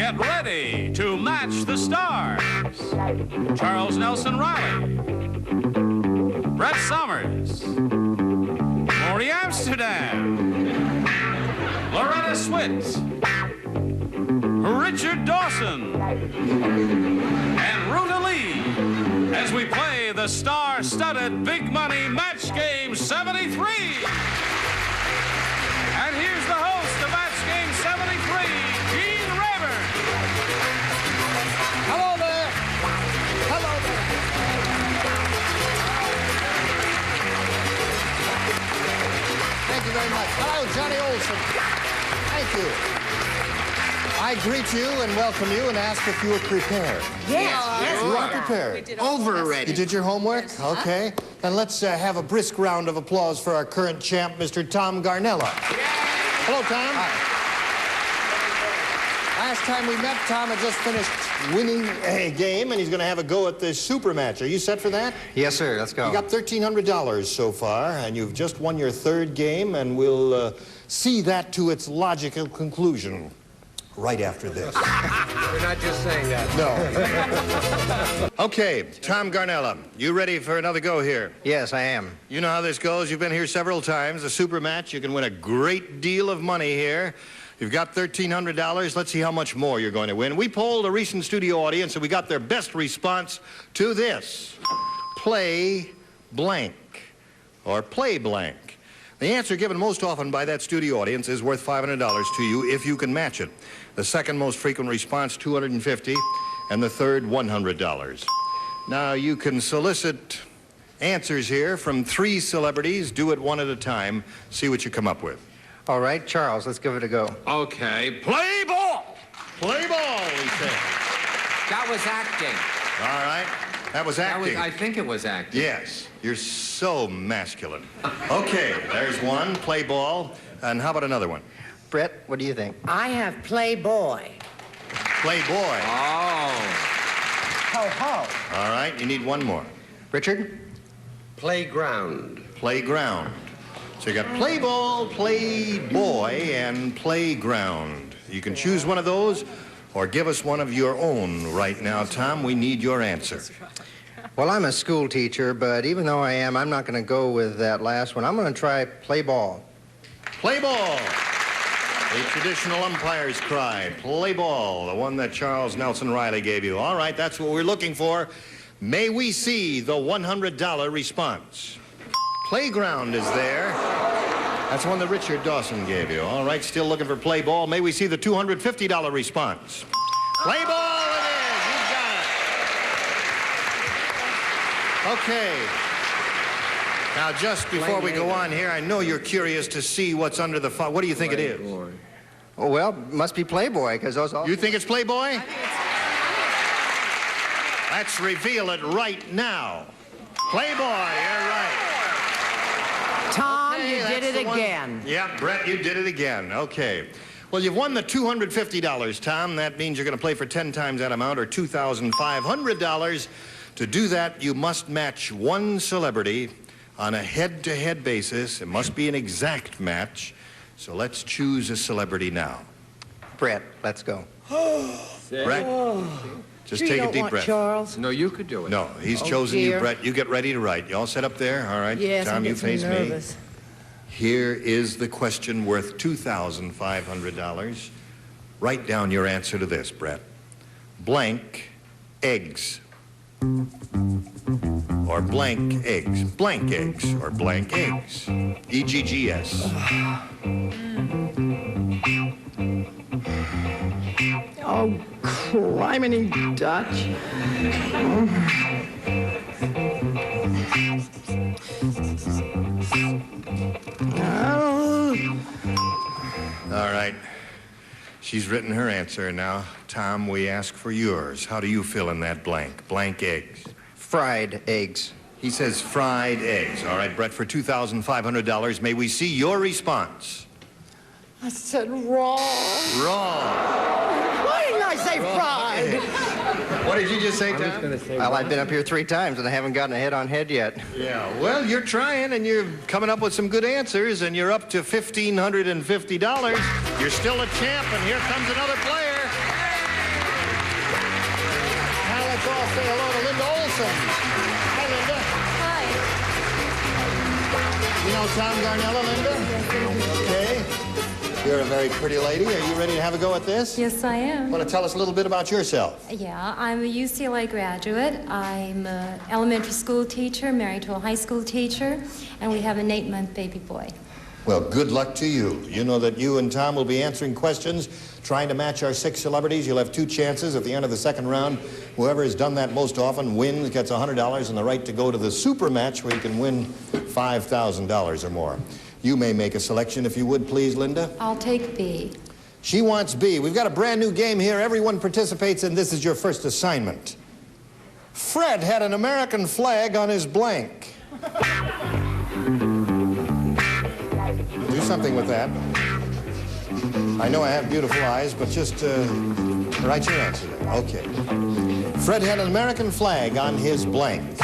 Get ready to match the stars. Charles Nelson Reilly, Brett Summers, Morey Amsterdam, Loretta Swit, Richard Dawson, and Ruta as we play the star-studded Big Money Match Game 73. And here's the host of Match Game 73, Gene Rayburn. Hello there. Hello there. Thank you very much. Hello, Johnny Olson. Thank you. I greet you and welcome you and ask if you were prepared. Yes. You are prepared. Over already. You did your homework? Yes. Okay. Then let's have a brisk round of applause for our current champ, Mr. Tom Garnella. Hello, Tom. Hi. Last time we met, Tom had just finished winning a game, and he's going to have a go at this super match. Are you set for that? Yes, sir. Let's go. You got $1,300 so far, and you've just won your third game, and we'll see that to its logical conclusion right after this. We're not just saying that. No. Okay, Tom Garnella, you ready for another go here? Yes, I am. You know how this goes. You've been here several times. A super match. You can win a great deal of money here. You've got $1,300. Let's see how much more you're going to win. We polled a recent studio audience, and we got their best response to this. Play blank, or play blank. The answer given most often by that studio audience is worth $500 to you if you can match it. The second most frequent response, $250, and the third, $100. Now, you can solicit answers here from 3 celebrities. Do it one at a time. See what you come up with. All right, Charles, let's give it a go. Okay, play ball. Play ball, we say. That was acting. All right. That was acting. I think it was acting. Yes. You're so masculine. Okay, there's one. Play ball. And how about another one? Brett, what do you think? I have Playboy. Playboy. Oh. Ho, ho. All right, you need one more. Richard? Playground. Playground. So you got play ball, playboy, and playground. You can choose one of those or give us one of your own right now, Tom. We need your answer. Well, I'm a school teacher, but even though I am, I'm not going to go with that last one. I'm going to try play ball. Play ball. The traditional umpire's cry. Play ball, the one that Charles Nelson Reilly gave you. All right, that's what we're looking for. May we see the $100 response? Playground is there. That's one that Richard Dawson gave you. All right, still looking for play ball. May we see the $250 response? Play ball it is. You've got it. Okay. Now, just before we go on here, I know you're curious to see what's under the font. What do you think it is? Oh, well, must be Playboy, because those all... You think it's Playboy? Let's reveal it right now. Playboy, you're right. Tom, Okay, you did that's it the one. again. Yeah, Brett, you did it again. Okay. Well, you've won the $250, Tom. That means you're going to play for 10 times that amount, or $2,500. To do that, you must match one celebrity on a head-to-head basis. It must be an exact match. So let's choose a celebrity now. Brett, let's go. Brett, just Sure take you a don't deep want breath. Charles? No, you could do it. No, he's Oh, chosen you, dear. Brett. You get ready to write. You all set up there? All right. Yes, Tom, I'm you getting face nervous. me. Here is the question worth $2,500. Write down your answer to this, Brett. Blank eggs. Or blank eggs. Blank eggs. Or blank eggs. E-G-G-S. Oh, criminy Dutch. All right. She's written her answer. Now, Tom, we ask for yours. How do you fill in that blank? Blank eggs. Fried eggs. He says fried eggs. All right, Brett, for $2,500, may we see your response? I said wrong. Wrong. Why didn't I say fried? What did you just say, Tom? Well, I've been up here 3 times, and I haven't gotten a head-on-head yet. Yeah, well, you're trying, and you're coming up with some good answers, and you're up to $1,550. You're still a champ, and here comes another player. Let's all say hello to Linda Olson. Hi, Linda. Hi. You know Tom Garnella, Linda? Okay. You're a very pretty lady. Are you ready to have a go at this? Yes, I am. Want to tell us a little bit about yourself? Yeah, I'm a UCLA graduate. I'm an elementary school teacher, married to a high school teacher, and we have an 8-month baby boy. Well, good luck to you. You know that you and Tom will be answering questions, trying to match our 6 celebrities. You'll have 2 chances at the end of the second round. Whoever has done that most often wins, gets $100 and the right to go to the super match where you can win $5,000 or more. You may make a selection if you would, please, Linda. I'll take B. She wants B. We've got a brand new game here. Everyone participates, and this is your first assignment. Fred had an American flag on his blank. Do something with that. I know I have beautiful eyes, but just write your answer there. Okay. Fred had an American flag on his blank.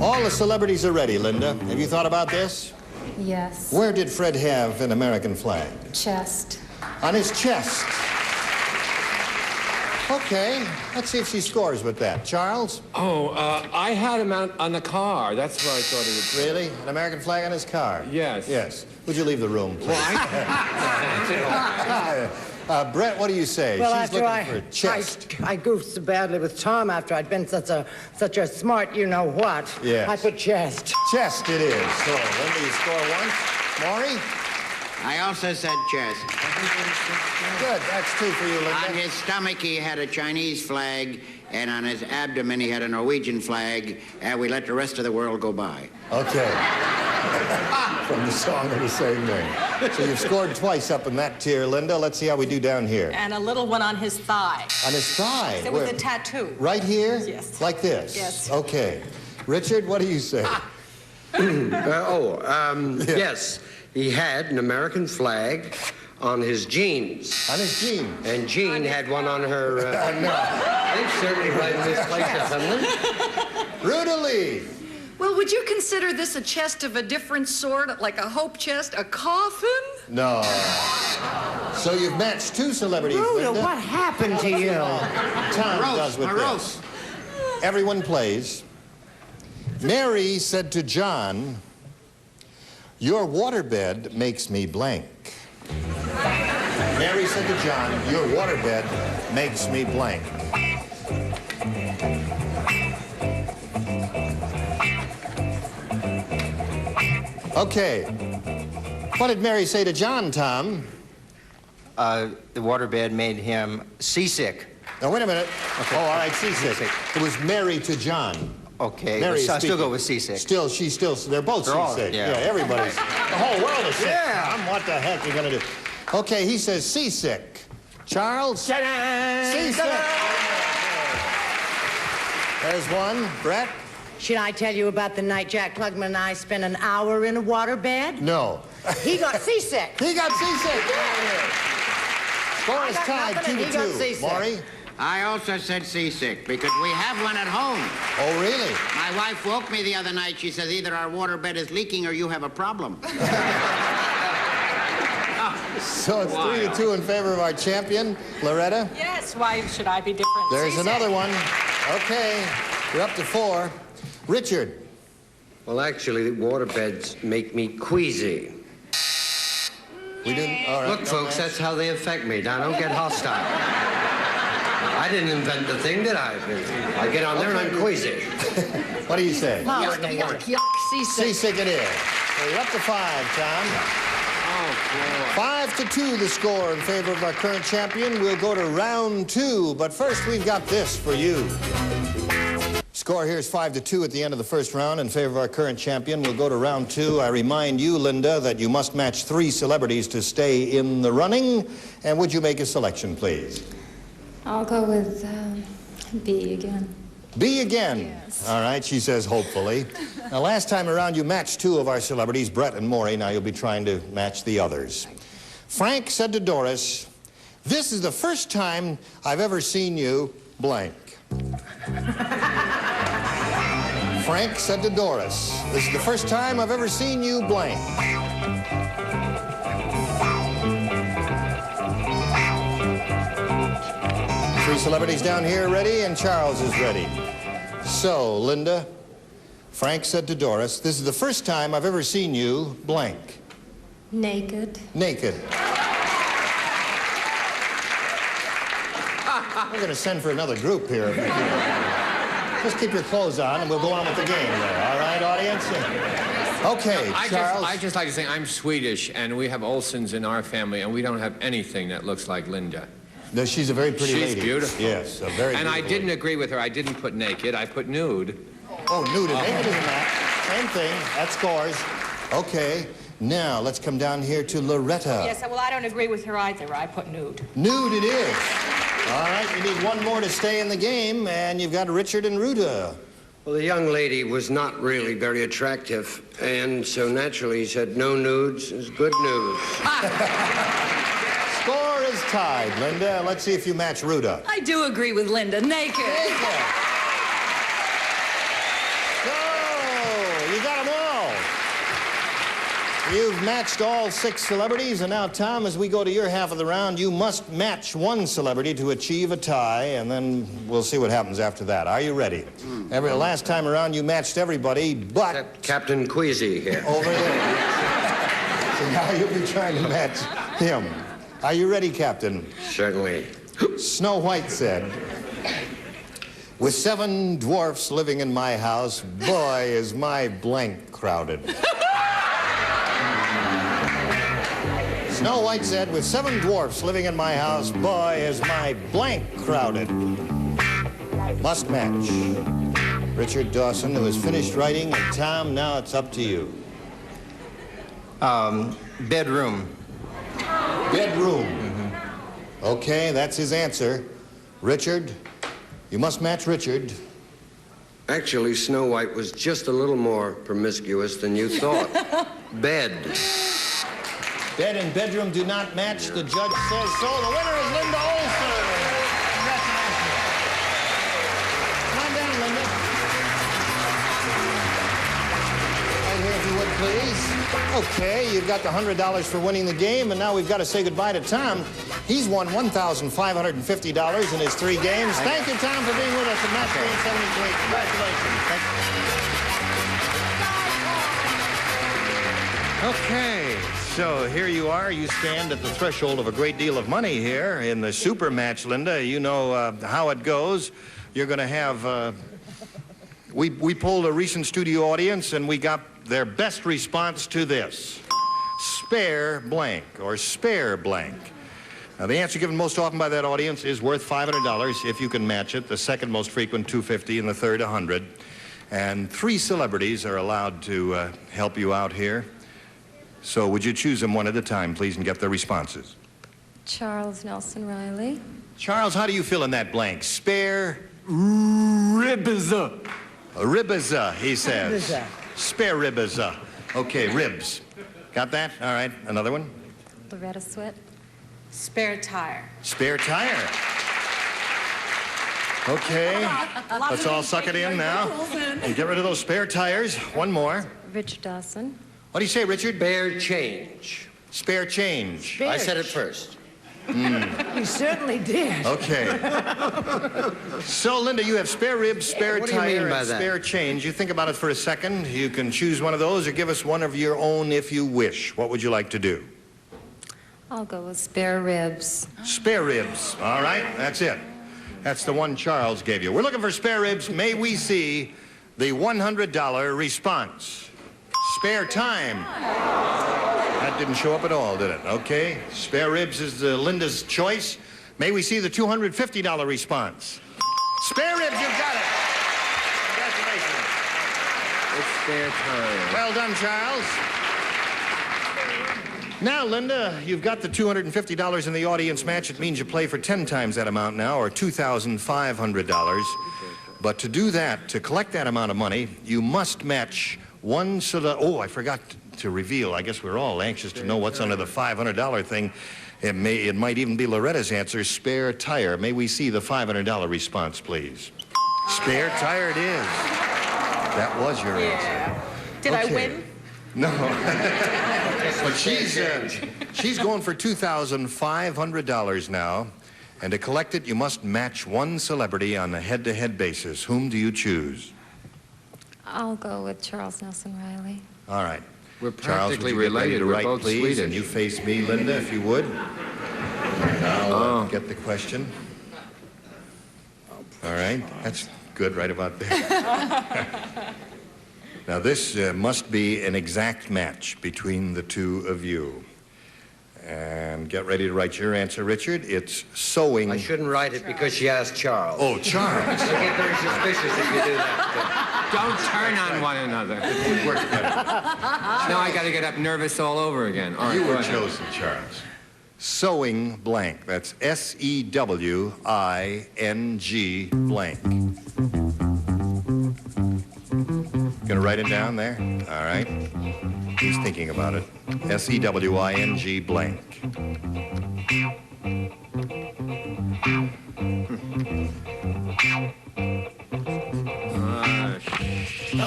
All the celebrities are ready, Linda. Have you thought about this? Yes. Where did Fred have an American flag? Chest. On his chest. Okay, let's see if she scores with that. Charles? Oh, I had him out on the car. That's where I thought he would. Really? An American flag on his car? Yes. Yes. Would you leave the room, please? Well, Brett, what do you say? Well, She's after looking for chest. I goofed so badly with Tom after I'd been such a smart you-know-what. Yes. I put chest. Chest it is. So, Linda, you score once. Maury? I also said chest. Good. That's 2 for you, On Linda. his stomach, he had a Chinese flag, and on his abdomen, he had a Norwegian flag, and we let the rest of the world go by. Okay. From the song of the same name. So you've scored twice up in that tier, Linda. Let's see how we do down here. And a little one on his thigh. On his thigh. It was a tattoo. Right here? Yes. Like this? Yes. Okay. Richard, what do you say? Yes. He had an American flag on his jeans. On his jeans. And Jean had one on her... No. They certainly right in this place or something. Ruta Lee. Well, would you consider this a chest of a different sort, like a hope chest, a coffin? No. So you've matched 2 celebrities, Ruta, Linda. what happened to you? Tom does with this. Everyone plays. Mary said to John, "Your waterbed makes me blank." Mary said to John, "Your waterbed makes me blank." Okay. What did Mary say to John, Tom? The waterbed made him seasick. Now, wait a minute. Okay. Oh, all right, seasick. It was Mary to John. Okay, Mary so I still speaking. go with seasick. They're both They're all- seasick. yeah. Everybody's, the whole world is sick. Yeah. Tom, what the heck are you gonna do? Okay, he says seasick. Charles? Seasick. There's one. Brett? Should I tell you about the night Jack Klugman and I spent an hour in a waterbed? No. He got seasick. He got seasick. Score is I got tied nothing 2 and to he got 2. seasick. Maury? I also said seasick because we have one at home. Oh, really? My wife woke me the other night. She says either our waterbed is leaking or you have a problem. So it's 3 to 2 in favor of our champion, Loretta. Yes, why should I be different? There's Seasick. another one. Okay, you're up to 4. Richard. Well, actually, the waterbeds make me queasy. We didn't. All right. Look, folks, that's how they affect me. Now, don't get hostile. I didn't invent the thing, did I? I get on there and I'm queasy. What do you say? Yuck, yuck, yuck, seasick. Seasick it is. So you're up to 5, Tom. Oh, boy. 5 to 2, the score in favor of our current champion. We'll go to round 2, but first we've got this for you. Score here is 5 to 2 at the end of the first round in favor of our current champion. We'll go to round 2. I remind you, Linda, that you must match 3 celebrities to stay in the running. And would you make a selection, please? I'll go with B again. B again. Yes. All right, she says hopefully. Now, last time around, you matched 2 of our celebrities, Brett and Morey. Now you'll be trying to match the others. Frank said to Doris, "This is the first time I've ever seen you blank." Frank said to Doris, "This is the first time I've ever seen you blank." celebrities down here ready, and Charles is ready. So, Linda, Frank said to Doris, this is the first time I've ever seen you blank. Naked. Naked. We're going to send for another group here. Just keep your clothes on, and we'll go on with the game there. All right, audience? Okay, Charles. I just like to say I'm Swedish, and we have Olsons in our family, and we don't have anything that looks like Linda. No, she's a very pretty lady. She's beautiful. Yes, a very And I beautiful didn't lady. agree with her. I didn't put naked. I put nude. Oh, nude and naked is a match. Same thing. That scores. Okay. Now, let's come down here to Loretta. Yes, well, I don't agree with her either. I put nude. Nude it is. All right, you need one more to stay in the game, and you've got Richard and Ruta. Well, the young lady was not really very attractive, and so naturally he said no nudes is good news. Score is tied, Linda. Let's see if you match Ruta. I do agree with Linda. Naked. So, you got them all. You've matched all 6 celebrities, and now, Tom, as we go to your half of the round, you must match 1 celebrity to achieve a tie, and then we'll see what happens after that. Are you ready? Last time around, you matched everybody, but... Captain Queasy here. Over there. So now you'll be trying to match him. Are you ready, Captain? Certainly. Snow White said, with 7 dwarfs living in my house, boy, is my blank crowded. Snow White said, with 7 dwarfs living in my house, boy, is my blank crowded. Must match. Richard Dawson, who has finished writing, and Tom, now it's up to you. Bedroom. Bedroom. Okay, that's his answer. Richard, you must match Richard. Actually, Snow White was just a little more promiscuous than you thought. Bed. Bed and bedroom do not match. The judge says so. The winner is Linda Olson. Congratulations. Come on down, Linda. Right here, if you would, please. Okay, you've got the $100 for winning the game, and now we've got to say goodbye to Tom. He's won $1,550 in his 3 games. Thank you, Tom, for being with us at Match Game 73. Congratulations. Thank you. Okay, so here you are. You stand at the threshold of a great deal of money here in the super match, Linda. You know how it goes. You're going to have... We polled a recent studio audience, and we got their best response to this. Spare blank, or spare blank. Now, the answer given most often by that audience is worth $500 if you can match it. The second most frequent, $250, and the third, $100. And 3 celebrities are allowed to help you out here. So would you choose them one at a time, please, and get their responses? Charles Nelson Reilly. Charles, how do you fill in that blank? Spare ribs. Ribs, he says. Spare ribs. Okay, ribs. Got that? All right. Another one? Loretta Swit. Spare tire. Spare tire. Okay. Let's all suck it in now. And get rid of those spare tires. One more. Richard Dawson. What do you say, Richard? Spare change. Spare change. I said it first. You certainly did. Okay. So, Linda, you have spare ribs, spare What do you tire, mean by and that? spare change. You think about it for a second. You can choose one of those or give us one of your own if you wish. What would you like to do? I'll go with spare ribs. Spare ribs. All right, that's it. That's the one Charles gave you. We're looking for spare ribs. May we see the $100 response? Spare time. That didn't show up at all, did it? Okay. Spare ribs is Linda's choice. May we see the $250 response? Spare ribs, you've got it. Congratulations. It's spare time. Well done, Charles. Now, Linda, you've got the $250 in the audience match. It means you play for 10 times that amount now, or $2,500. But to do that, to collect that amount of money, you must match one I forgot to reveal. I guess we're all anxious to know what's under the $500 thing. It might even be Loretta's answer, spare tire. May we see the $500 response, please? Spare tire it is. That was your answer. Did I Okay. win? No. But she's going for $2,500 now. And to collect it, you must match one celebrity on a head-to-head basis. Whom do you choose? I'll go with Charles Nelson Reilly. All right. We're Charles, would practically you get ready related. to We're write, both please? Swedish. And you face me, Linda, if you would. And I'll get the question. All right. That's good right about there. Now, this must be an exact match between the two of you. And get ready to write your answer, Richard. It's sewing. I shouldn't write it because she asked Charles. Oh, Charles. I get very suspicious if you do that. Don't turn on one another. It works better. Now I got to get up nervous all over again. All right, You go were ahead. chosen, Charles. Sewing blank. That's S-E-W-I-N-G blank. Gonna write it down there? All right. He's thinking about it. S-E-W-I-N-G blank.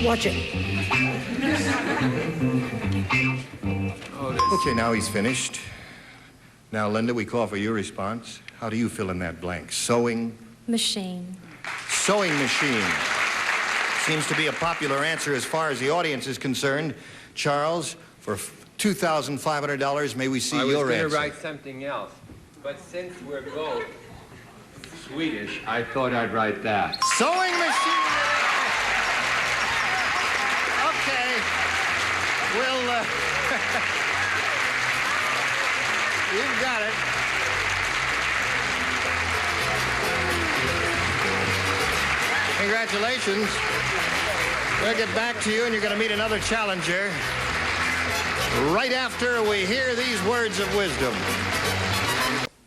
Watch it. Okay, now he's finished. Now, Linda, we call for your response. How do you fill in that blank? Sewing? Machine. Sewing machine. Seems to be a popular answer as far as the audience is concerned. Charles, for $2,500, may we see your I was going answer? to write something else, but since we're both Swedish, I thought I'd write that. Sewing machine! Okay. We'll, you've got it. Congratulations. We'll get back to you, and you're going to meet another challenger right after we hear these words of wisdom.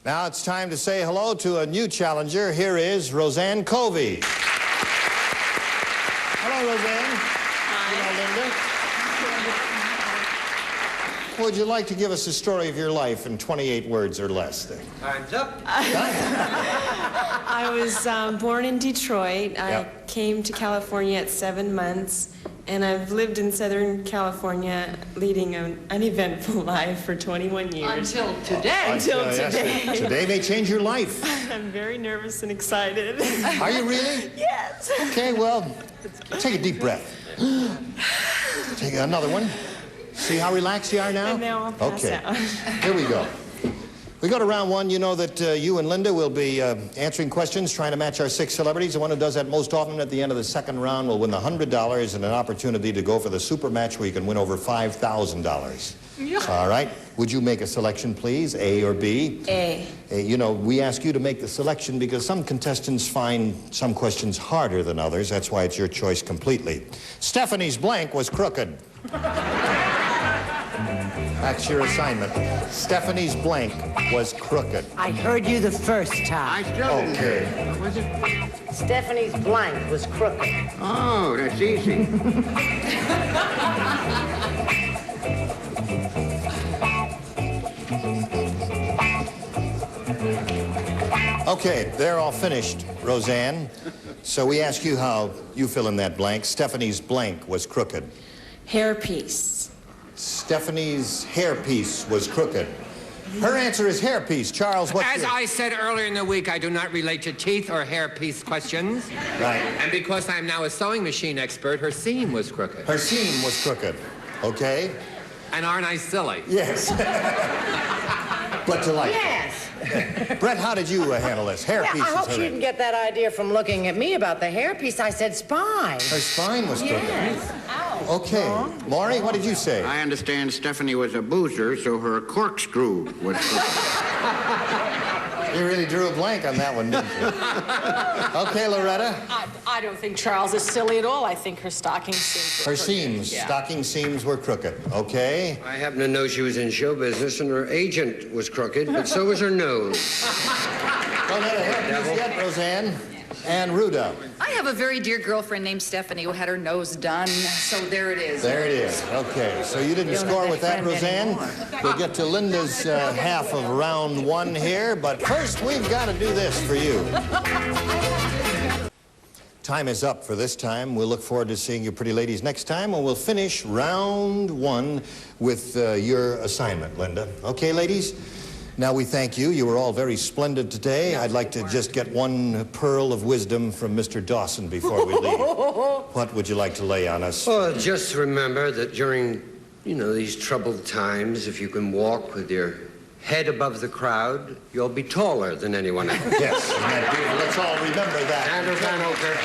Now it's time to say hello to a new challenger. Here is Roseanne Covey. Hello, Roseanne. Hello, Linda. Would you like to give us a story of your life in 28 words or less? Time's up. I was born in Detroit. I came to California at 7 months, and I've lived in Southern California, leading an uneventful life for 21 years. Until today. Until today. Yes, today may change your life. I'm very nervous and excited. Are you really? Yes. Okay, well, take a deep breath. Take another one. See how relaxed you are now? And now I'll pass out. Here we go. We go to round one. You know that you and Linda will be answering questions, trying to match our 6 celebrities. The one who does that most often at the end of the second round will win the $100 and an opportunity to go for the super match where you can win over $5,000. Yeah. All right. Would you make a selection, please? A or B? A. You know, we ask you to make the selection because some contestants find some questions harder than others. That's why it's your choice completely. Stephanie's blank was crooked. That's your assignment. Stephanie's blank was crooked. I heard you the first I time. still didn't hear it. Okay. What was it? Stephanie's blank was crooked. Oh, that's easy. Okay, they're all finished, Roseanne. So we ask you how you fill in that blank. Stephanie's blank was crooked. Hairpiece. Stephanie's hairpiece was crooked. Her answer is hairpiece. Charles, what's As your... I said earlier in the week, I do not relate to teeth or hairpiece questions. Right. And because I'm now a sewing machine expert, her seam was crooked. Her seam was crooked. Okay? And aren't I silly? Yes. But delightful. Yes. Brett, how did you handle this? Hairpiece Yeah, I hope is she her... didn't get that idea from looking at me about the hairpiece. I said spine. Her spine was crooked. Yes. Okay. Morey, what did you say? I understand Stephanie was a boozer, so her corkscrew was crooked. You really drew a blank on that one, didn't you? Okay, Loretta. I don't think Charles is silly at all. I think her stocking seams. Her seams, stocking seams were crooked. Okay. I happen to know she was in show business, and her agent was crooked, but so was her nose. Don't let a hairpiece yet, Roseanne. And Ruta. I have a very dear girlfriend named Stephanie who had her nose done, so there it is. There it is. Okay, so you didn't score with that, Roseanne. We'll get to Linda's half of round one here, but first we've got to do this for you. Time is up for this time. We'll look forward to seeing you pretty ladies next time, and we'll finish round one with your assignment, Linda. Okay, ladies? Now we thank you. You were all very splendid today. I'd like to just get one pearl of wisdom from Mr. Dawson before we leave. What would you like to lay on us? Well, just remember that during, these troubled times, if you can walk with your head above the crowd, you'll be taller than anyone else. Yes, isn't that beautiful? Let's all remember that. Andrew Van Oker.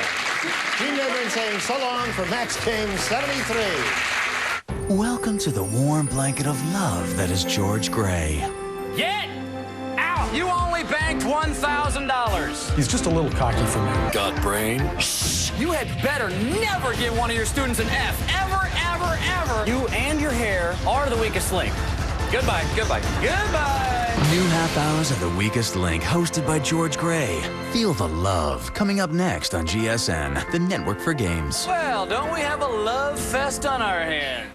Team Nevin saying so long for Match Game 73. Welcome to the warm blanket of love that is George Gray. Get out! You only banked $1,000. He's just a little cocky for me. Got brain? Shh! You had better never give one of your students an F. Ever, ever, ever. You and your hair are the weakest link. Goodbye, goodbye, goodbye! New half hours of The Weakest Link, hosted by George Gray. Feel the love, coming up next on GSN, the network for games. Well, don't we have a love fest on our hands?